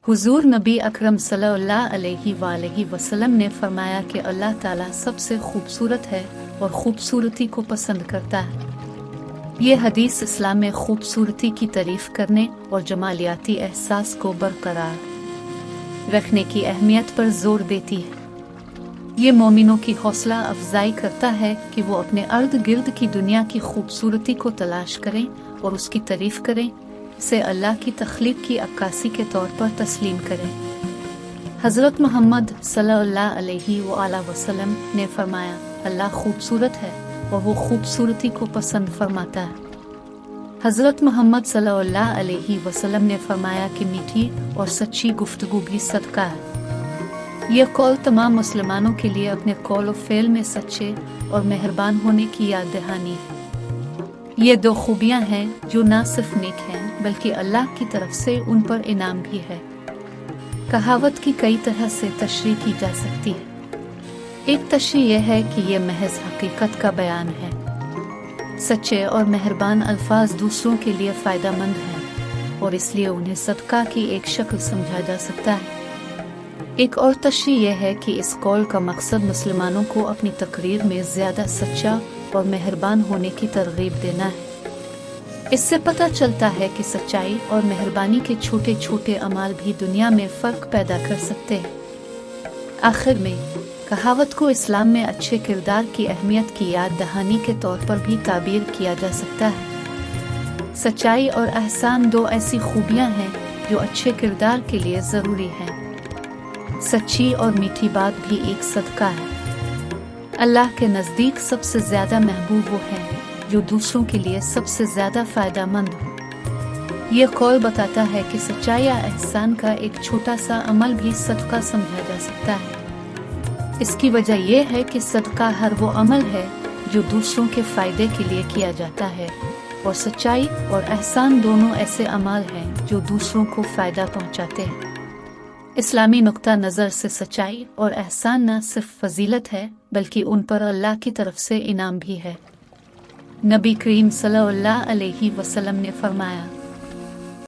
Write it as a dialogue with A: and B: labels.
A: हुजूर नबी अकरम सल्लल्लाहु अलैहि वसल्लम ने फरमाया कि अल्लाह ताला सबसे खूबसूरत है और खूबसूरती को पसंद करता है। ये हदीस इस्लाम में खूबसूरती की तारीफ करने और जमालियाती एहसास को बरकरार रखने की अहमियत पर जोर देती है। ये मोमिनों की हौसला अफजाई करता है कि वो अपने अर्द गिर्द की दुनिया की खूबसूरती को तलाश करें और उसकी तारीफ करें, इसे अल्लाह की तख्लीक की अक्कासी के तौर पर तस्लीम करें। हज़रत मोहम्मद सल्लल्लाहु अलैहि वसल्लम ने फरमाया, अल्लाह खूबसूरत है और वो खूबसूरती को पसंद फरमाता है। हज़रत मोहम्मद सल्लल्लाहु अलैहि वसल्लम ने फरमाया कि मीठी और सच्ची गुफ्तगू भी सदका है। यह कौल तमाम मुसलमानों के लिए अपने कौल और फ़ेल में सच्चे और मेहरबान होने की याद दहानी है। ये दो खूबियाँ हैं जो ना सिर्फ नेक हैं बल्कि अल्लाह की तरफ से उन पर इनाम भी है। कहावत की कई तरह से तशरीह की जा सकती है। एक तशरीह यह है कि ये महज हकीकत का बयान है। सच्चे और मेहरबान अल्फाज दूसरों के लिए फ़ायदेमंद हैं और इसलिए उन्हें सदका की एक शक्ल समझा जा सकता है। एक और तशरीह यह है कि इस कौल का मकसद मुसलमानों को अपनी तकरीर में ज़्यादा सच्चा और मेहरबान होने की तरगीब देना है। इससे पता चलता है कि सच्चाई और मेहरबानी के छोटे छोटे अमाल भी दुनिया में फ़र्क पैदा कर सकते हैं। आखिर में कहावत को इस्लाम में अच्छे किरदार की अहमियत की याद दहानी के तौर पर भी ताबीर किया जा सकता है। सच्चाई और एहसान दो ऐसी खूबियाँ हैं जो अच्छे किरदार के लिए ज़रूरी हैं। सच्ची और मीठी बात भी एक सदका है। अल्लाह के नज़दीक सबसे ज़्यादा महबूब वो है जो दूसरों के लिए सबसे ज़्यादा फ़ायदेमंद हो। ये कौल बताता है कि सच्चाई या एहसान का एक छोटा सा अमल भी सदका समझा जा सकता है। इसकी वजह यह है कि सदका हर वो अमल है जो दूसरों के फ़ायदे के लिए किया जाता है और सच्चाई और एहसान दोनों ऐसे अमाल हैं जो दूसरों को फ़ायदा पहुंचाते हैं। इस्लामी नुक्ता नज़र से सच्चाई और एहसान न सिर्फ फजीलत है बल्कि उन पर अल्लाह की तरफ से इनाम भी है। नबी करीम सल्लल्लाहु अलैहि वसल्लम ने फरमाया,